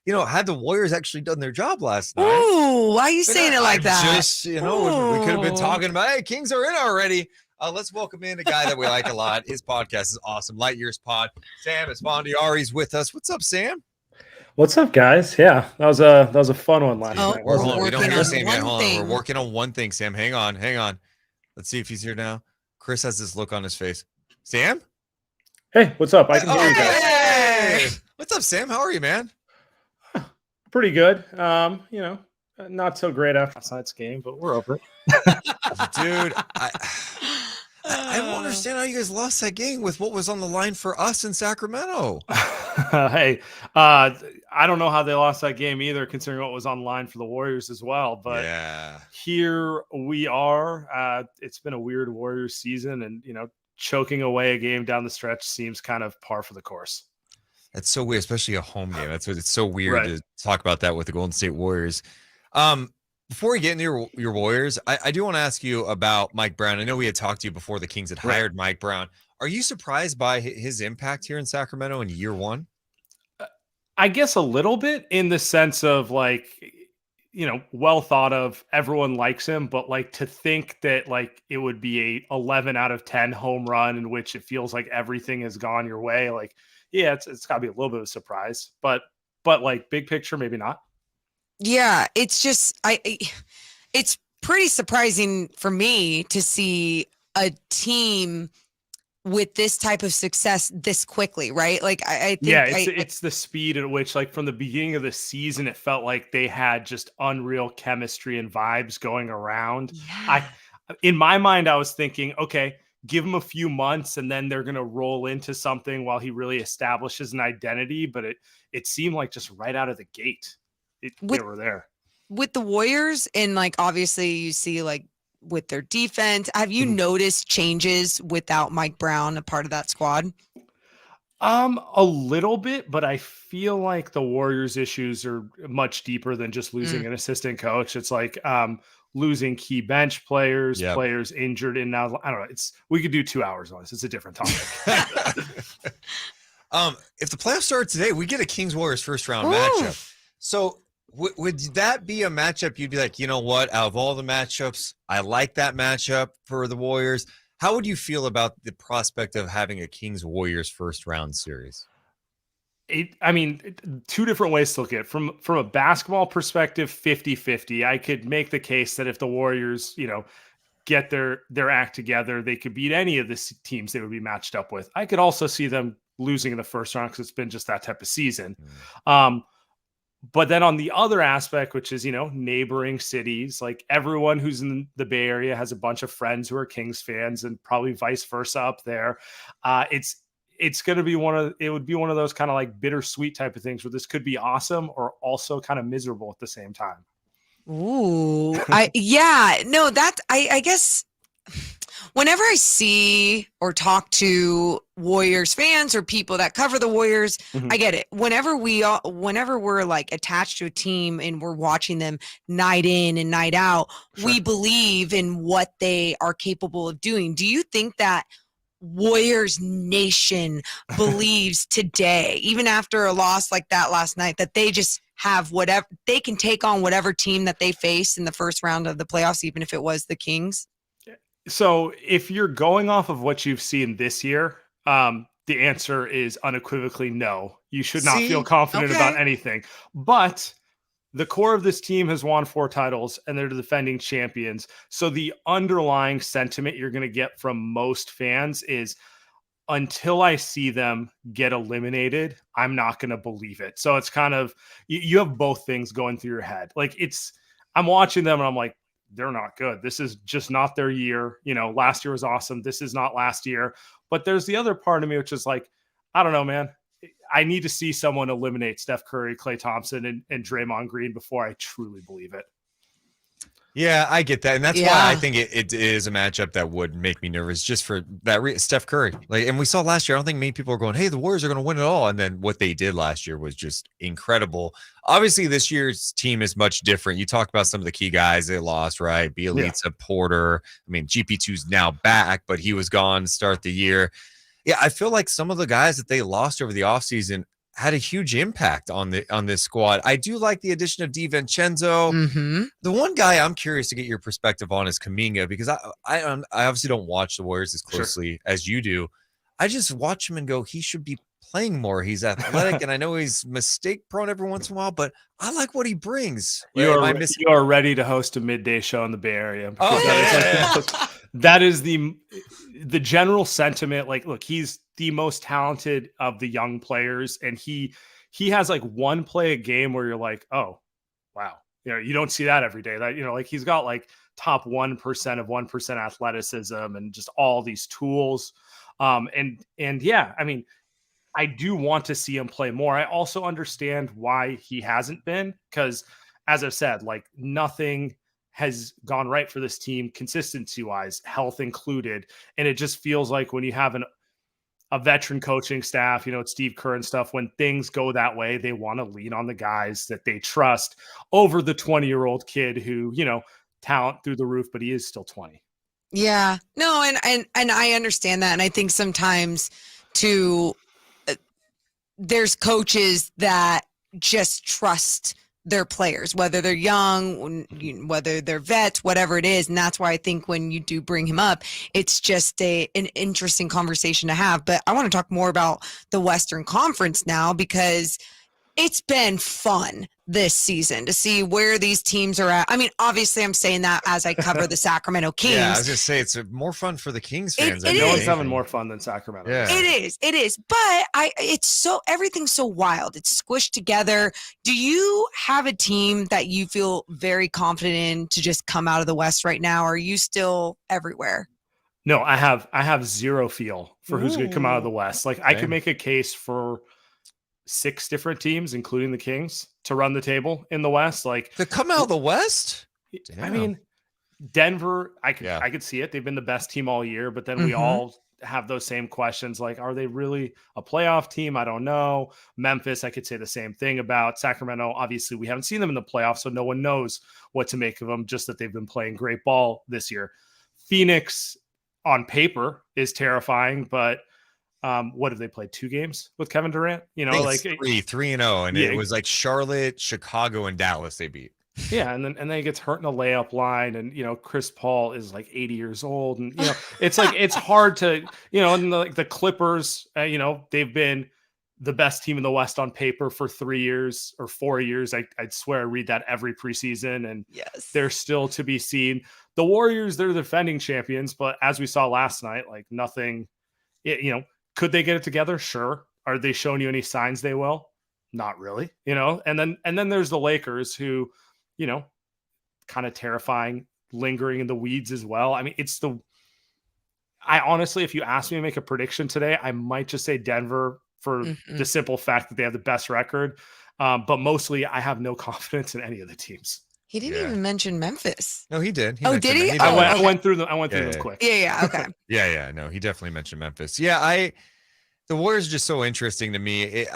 had the Warriors actually done their job last night. Ooh, why are you saying it like that? Just, we could have been talking about, hey, Kings are in already. Let's welcome in a guy that we like a lot. His podcast is awesome. Light Years Pod. Sam Esfandiari's with us. What's up, Sam? What's up, guys? Yeah, that was a fun one last night. We don't hear Sam yet. Hold on. We're working on one thing, Sam. Hang on. Let's see if he's here now. Chris has this look on his face. Sam? Hey, what's up? I can hear you guys. Hey! What's up, Sam? How are you, man? Pretty good. Not so great after last night's game, but we're over it. Dude, I don't understand how you guys lost that game with what was on the line for us in Sacramento. Hey, I don't know how they lost that game either, considering what was on the line for the Warriors as well. But here we are. It's been a weird Warriors season, and choking away a game down the stretch seems kind of par for the course. That's so weird, especially a home game. That's what it's so weird to talk about that with the Golden State Warriors. Before we get into your Warriors, I do want to ask you about Mike Brown. I know we had talked to you before the Kings had hired Mike Brown. Are you surprised by his impact here in Sacramento in year one? I guess a little bit, in the sense of well thought of, everyone likes him, but to think that it would be a 11 out of 10 home run in which it feels like everything has gone your way. It's got to be a little bit of a surprise, but big picture, maybe not. Yeah, it's just it's pretty surprising for me to see a team with this type of success this quickly, right? I think it's the speed at which, from the beginning of the season, it felt like they had just unreal chemistry and vibes going around. Yeah. In my mind, I was thinking, okay, give him a few months and then they're going to roll into something while he really establishes an identity. But it seemed like just right out of the gate, they were there. With the Warriors, and obviously you see with their defense, have you noticed changes without Mike Brown a part of that squad? A little bit, but I feel like the Warriors' issues are much deeper than just losing an assistant coach. It's losing key bench players, players injured, and now I don't know. We could do 2 hours on this. It's a different topic. If the playoffs start today, we get a Kings Warriors first round matchup. So would that be a matchup you'd be like, you know what? Out of all the matchups, I like that matchup for the Warriors. How would you feel about the prospect of having a Kings Warriors first round series? Two different ways to look at it. From a basketball perspective, 50-50. I could make the case that if the Warriors, get their act together, they could beat any of the teams they would be matched up with. I could also see them losing in the first round because it's been just that type of season. But then on the other aspect, which is, neighboring cities, everyone who's in the Bay Area has a bunch of friends who are Kings fans, and probably vice versa up there. It's going to be it would be one of those kind of bittersweet type of things where this could be awesome or also kind of miserable at the same time. Ooh, I guess whenever I see or talk to Warriors fans or people that cover the Warriors, I get it. Whenever we're attached to a team and we're watching them night in and night out, we believe in what they are capable of doing. Do you think that Warriors Nation believes today, even after a loss like that last night, that they just have whatever they can take on whatever team that they face in the first round of the playoffs, even if it was the Kings? So if you're going off of what you've seen this year, the answer is unequivocally no. You should not feel confident about anything. But the core of this team has won 4 titles and they're the defending champions. So the underlying sentiment you're going to get from most fans is, until I see them get eliminated, I'm not going to believe it. So it's kind of, you have both things going through your head. I'm watching them and I'm like, they're not good. This is just not their year. Last year was awesome. This is not last year. But there's the other part of me, which is I don't know, man. I need to see someone eliminate Steph Curry, Klay Thompson, and Draymond Green before I truly believe it. Yeah, I get that. And that's why I think it is a matchup that would make me nervous, just for that Steph Curry. And we saw last year, I don't think many people are going, hey, the Warriors are going to win it all. And then what they did last year was just incredible. Obviously, this year's team is much different. You talked about some of the key guys they lost, right? Bielitsa, Porter. GP2's now back, but he was gone to start the year. Yeah, I feel like some of the guys that they lost over the offseason had a huge impact on this squad. I do like the addition of DiVincenzo. Mm-hmm. The one guy I'm curious to get your perspective on is Kuminga, because I obviously don't watch the Warriors as closely as you do. I just watch him and go, he should be playing more. He's athletic, and I know he's mistake prone every once in a while, but I like what he brings. You are ready to host a midday show in the Bay Area. Oh, that is the general sentiment. Like, look, he's the most talented of the young players, and he has like one play a game where you're like, oh, wow. You don't see that every day. That, like he's got like top 1% of 1% athleticism and just all these tools. And yeah, I mean, I do want to see him play more. I also understand why he hasn't been, because as I've said, like nothing has gone right for this team consistency wise, health included. And it just feels like when you have a veteran coaching staff, it's Steve Kerr and stuff, when things go that way, they want to lean on the guys that they trust over the 20-year-old kid who, talent through the roof, but he is still 20. Yeah, no. And I understand that. And I think sometimes too, there's coaches that just trust their players, whether they're young, whether they're vets, whatever it is. And that's why I think when you do bring him up, it's just an interesting conversation to have. But I want to talk more about the Western Conference now, because it's been fun this season to see where these teams are at. I mean, obviously I'm saying that as I cover the Sacramento Kings. Yeah, I was going to say, it's more fun for the Kings fans. No one's having more fun than Sacramento. Yeah. It is. But everything's so wild. It's squished together. Do you have a team that you feel very confident in to just come out of the West right now? Or are you still everywhere? No, I have zero feel for who's going to come out of the West. Like, I could make a case for 6 different teams, including the Kings, to run the table in the West. Like, to come out of the West? Damn. I mean, Denver, I could see it. They've been the best team all year, but then we all have those same questions. Like, are they really a playoff team? I don't know. Memphis, I could say the same thing about. Sacramento, obviously, we haven't seen them in the playoffs, so no one knows what to make of them, just that they've been playing great ball this year. Phoenix, on paper, is terrifying, but what have they played? 2 games with Kevin Durant? Like 3-0, and it was like Charlotte, Chicago, and Dallas they beat. Yeah, and then he gets hurt in a layup line, and Chris Paul is like 80 years old, and it's like it's hard to and the Clippers, they've been the best team in the West on paper for 3 years or 4 years. I'd swear I read that every preseason, and yes, they're still to be seen. The Warriors, they're the defending champions, but as we saw last night, like nothing, could they get it together? Sure. Are they showing you any signs they will? Not really, and then there's the Lakers who, kind of terrifying, lingering in the weeds as well. I mean, I honestly, if you ask me to make a prediction today, I might just say Denver for the simple fact that they have the best record. But mostly I have no confidence in any of the teams. He didn't even mention Memphis. No, he did. Did he? I went through them. I went through them quick. Yeah. Okay. Yeah. No, he definitely mentioned Memphis. Yeah, the Warriors are just so interesting to me.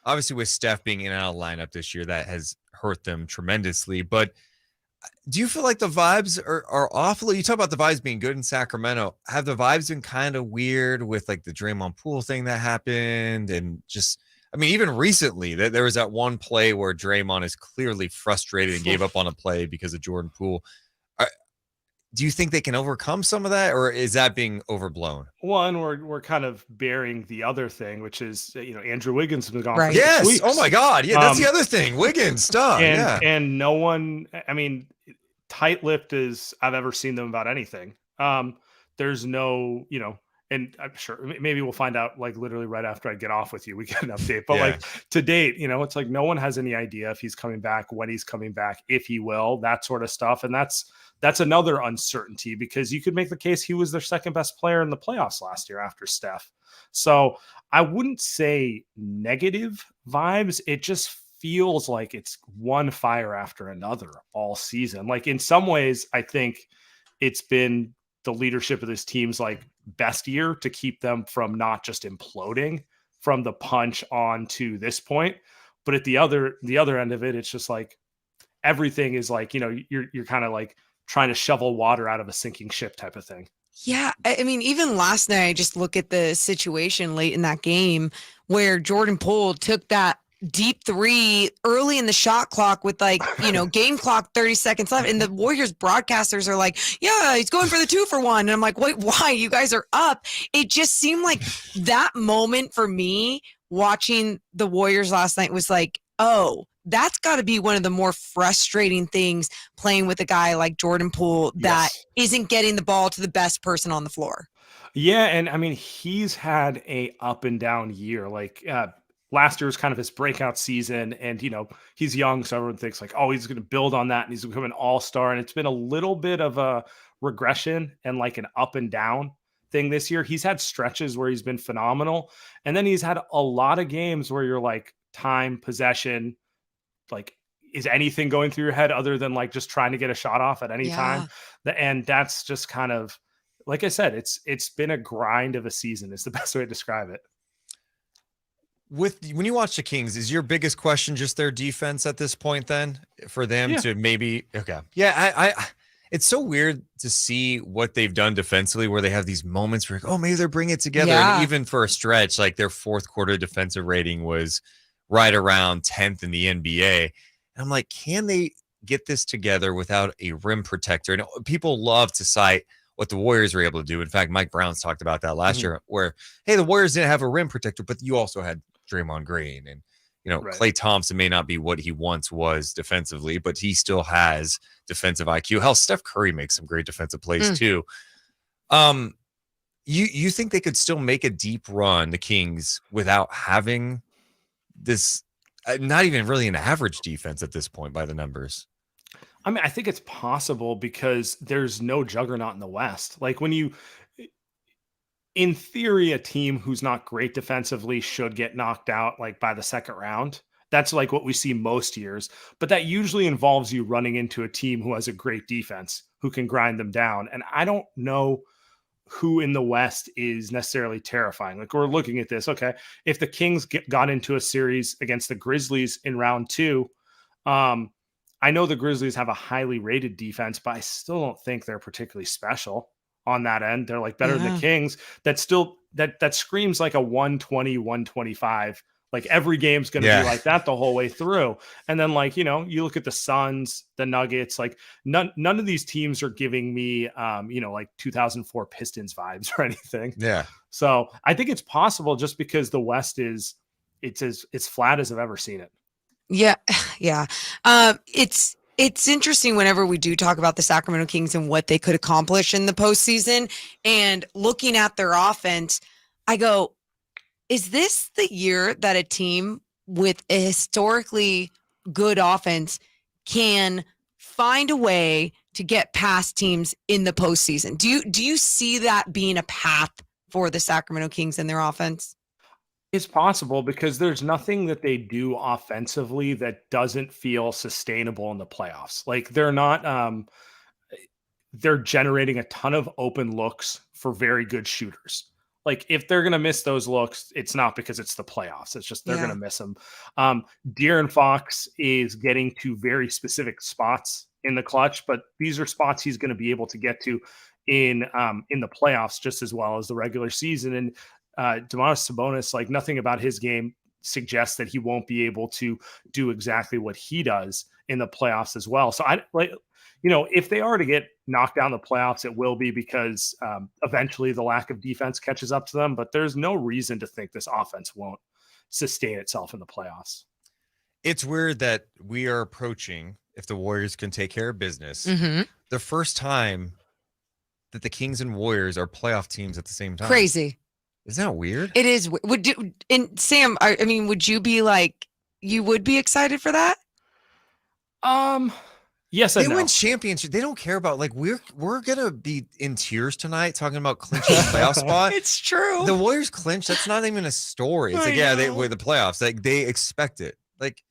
Obviously with Steph being in and out of lineup this year, that has hurt them tremendously. But do you feel like the vibes are awful? You talk about the vibes being good in Sacramento. Have the vibes been kind of weird with like the Draymond Poole thing that happened? And just, I mean, even recently there was that one play where Draymond is clearly frustrated and gave up on a play because of Jordan Poole. Do you think they can overcome some of that, or is that being overblown? One, we're kind of bearing the other thing, which is Andrew Wiggins has been gone. Right. For 6 yes. weeks. Oh my God. Yeah, that's the other thing. Wiggins stuff. And no one. I mean, tight-lipped as I've ever seen them about anything. There's no, and I'm sure maybe we'll find out like literally right after I get off with you, we get an update. But like to date, it's like no one has any idea if he's coming back, when he's coming back, if he will, that sort of stuff. And that's another uncertainty, because you could make the case he was their second best player in the playoffs last year after Steph. So I wouldn't say negative vibes. It just feels like it's one fire after another all season. Like in some ways, I think it's been the leadership of this team's like best year to keep them from not just imploding from the punch on to this point. But at the other end of it, it's just like everything is like, you're kind of like trying to shovel water out of a sinking ship type of thing. Yeah, I mean, even last night, I just look at the situation late in that game where Jordan Poole took that deep three early in the shot clock with game clock 30 seconds left. And the Warriors broadcasters are like, yeah, he's going for the 2-for-1. And I'm like, wait, why? You guys are up. It just seemed like that moment for me watching the Warriors last night was like, oh, that's got to be one of the more frustrating things playing with a guy like Jordan Poole that isn't getting the ball to the best person on the floor. Yeah, and I mean, he's had a up and down year. Like last year was kind of his breakout season, and he's young, so everyone thinks like, oh, he's going to build on that, and he's become an all-star. And it's been a little bit of a regression and like an up and down thing this year. He's had stretches where he's been phenomenal, and then he's had a lot of games where you're like, time, possession, like, is anything going through your head other than like just trying to get a shot off at any time? And that's just kind of, like I said, it's been a grind of a season is the best way to describe it. When you watch the Kings, is your biggest question just their defense at this point then for them to maybe, I it's so weird to see what they've done defensively where they have these moments where, oh, maybe they're bringing it together. And even for a stretch, like their fourth quarter defensive rating was right around 10th in the NBA. And I'm like, can they get this together without a rim protector? And people love to cite what the Warriors were able to do. In fact, Mike Brown's talked about that last year where, hey, the Warriors didn't have a rim protector, but you also had Draymond Green. And, Klay Thompson may not be what he once was defensively, but he still has defensive IQ. Hell, Steph Curry makes some great defensive plays too. You think they could still make a deep run, the Kings, without having this not even really an average defense at this point by the numbers? I mean, I think it's possible because there's no juggernaut in the West. Like in theory, a team who's not great defensively should get knocked out like by the second round. That's like what we see most years, but that usually involves you running into a team who has a great defense who can grind them down. And I don't know who in the West is necessarily terrifying. Like we're looking at this. Okay. If the Kings got into a series against the Grizzlies in round 2, I know the Grizzlies have a highly rated defense, but I still don't think they're particularly special on that end. They're like better than the Kings. That still, that screams like a 120, 125. Like every game's going to be like that the whole way through. And then like, you look at the Suns, the Nuggets, like none of these teams are giving me, like 2004 Pistons vibes or anything. Yeah. So I think it's possible just because the West it's as flat as I've ever seen it. Yeah. Yeah. It's interesting whenever we do talk about the Sacramento Kings and what they could accomplish in the postseason and looking at their offense, I go, is this the year that a team with a historically good offense can find a way to get past teams in the postseason? Do you see that being a path for the Sacramento Kings and their offense? It's possible because there's nothing that they do offensively that doesn't feel sustainable in the playoffs. Like they're not, they're generating a ton of open looks for very good shooters. Like if they're going to miss those looks, it's not because it's the playoffs. It's just they're going to miss them. De'Aaron Fox is getting to very specific spots in the clutch, but these are spots he's going to be able to get to in the playoffs just as well as the regular season. And Domantas Sabonis, like nothing about his game suggests that he won't be able to do exactly what he does in the playoffs as well. So I like, if they are to get knocked down the playoffs, it will be because eventually the lack of defense catches up to them. But there's no reason to think this offense won't sustain itself in the playoffs. It's weird that we are approaching, if the Warriors can take care of business, the first time that the Kings and Warriors are playoff teams at the same time. Crazy. Isn't that weird? It is. And Sam, I mean, would you be like, you would be excited for that? Yes, they win championship. They don't care about like we're gonna be in tears tonight talking about clinching the playoff spot. It's true. The Warriors clinch. That's not even a story. It's they win the playoffs. Like they expect it. Like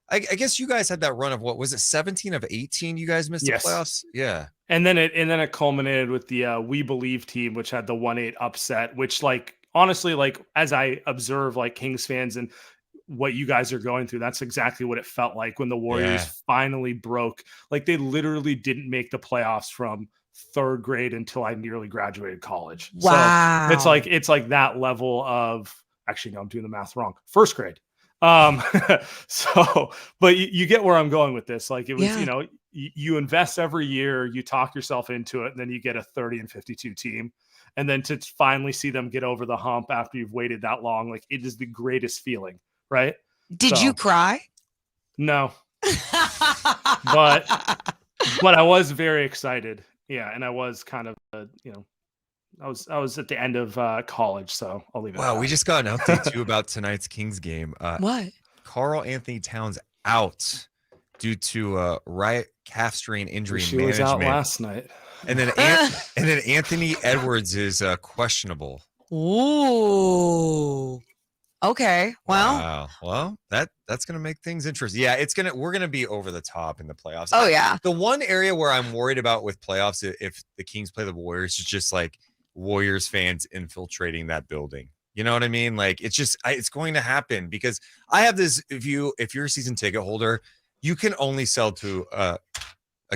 I guess you guys had that run of what was it, 17 of 18? You guys missed the playoffs. Yeah. And then it culminated with the We Believe team, which had the 1-8 upset. Which like honestly, like as I observe like Kings fans and what you guys are going through, that's exactly what it felt like when the Warriors finally broke. Like they literally didn't make the playoffs from third grade until I nearly graduated college. Wow. So it's like that level of, actually, no, I'm doing the math wrong. First grade. So, but you get where I'm going with this. Like, it was, you invest every year, you talk yourself into it, and then you get a 30-52 team. And then to finally see them get over the hump after you've waited that long, like, it is the greatest feeling, right? Did you cry? No. but I was very excited. Yeah, and I was kind of, I was at the end of college, so I'll leave it. Wow, we just got an update too about tonight's Kings game. What? Karl Anthony Towns out due to right calf strain injury management. Was out last night. And then Anthony Edwards is questionable. Ooh. Okay. Well. Wow. Well, that's gonna make things interesting. Yeah, we're gonna be over the top in the playoffs. Oh yeah. The one area where I'm worried about with playoffs, if the Kings play the Warriors, is just like Warriors fans infiltrating that building. You know what I mean? Like, it's going to happen, because I have this view. If you're a season ticket holder, you can only sell to a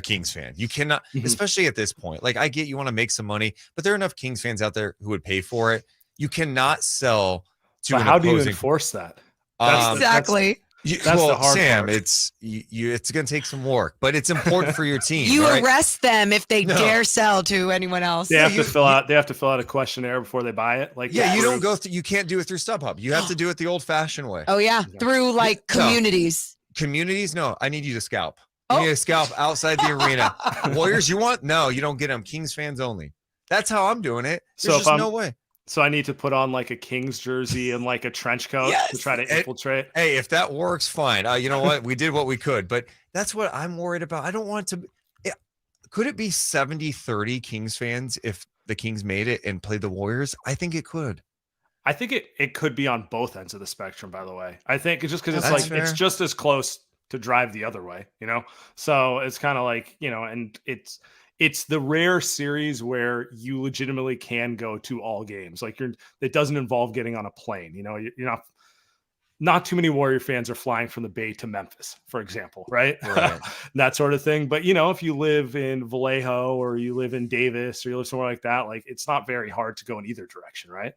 Kings fan. You cannot, especially at this point. Like, I get you want to make some money, but there are enough Kings fans out there who would pay for it. You cannot sell to how do you enforce that? Exactly. That's the hard Sam, part. it's going to take some work, but it's important for your team. You right? arrest them if they dare sell to anyone else. They have to fill out a questionnaire before they buy it. Like, yeah, you can't do it through StubHub. You have to do it the old-fashioned way. Oh yeah, through like communities. Communities? No, I need you to scalp. You need to scalp outside the arena. Warriors, you want? No, you don't get them. Kings fans only. That's how I'm doing it. There's just no way. So I need to put on like a Kings jersey and like a trench coat to try to infiltrate. Hey, if that works, fine. You know what? We did what we could, but that's what I'm worried about. I don't want to. Could it be 70-30 Kings fans if the Kings made it and played the Warriors? I think it could. I think it could be on both ends of the spectrum, by the way. I think it's just because it's fair. It's just as close to drive the other way, So it's kind of like, and it's the rare series where you legitimately can go to all games. Like, it doesn't involve getting on a plane. You're not too many Warrior fans are flying from the Bay to Memphis, for example, right? That sort of thing. But, if you live in Vallejo or you live in Davis or you live somewhere like that, like, it's not very hard to go in either direction, right?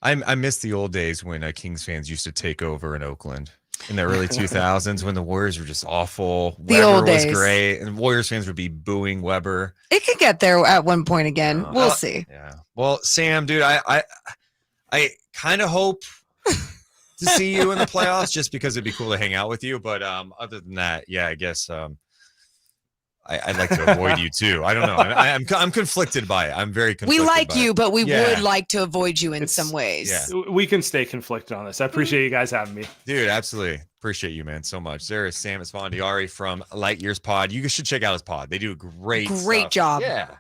I miss the old days when Kings fans used to take over in Oakland in the early 2000s when the Warriors were just awful. The Weber old days was great, and Warriors fans would be booing Weber. It could get there at one point again. We'll see. Yeah. Well, Sam, dude, I kind of hope to see you in the playoffs just because it'd be cool to hang out with you. But other than that, yeah, I guess I'd like to avoid you too. I don't know. I'm conflicted by it. I'm very conflicted. We like you, but we would like to avoid you in some ways. Yeah. We can stay conflicted on this. I appreciate you guys having me. Dude, absolutely. Appreciate you, man, so much. There is Sam Esfandiari from Light Years Pod. You should check out his pod. They do great job. Yeah.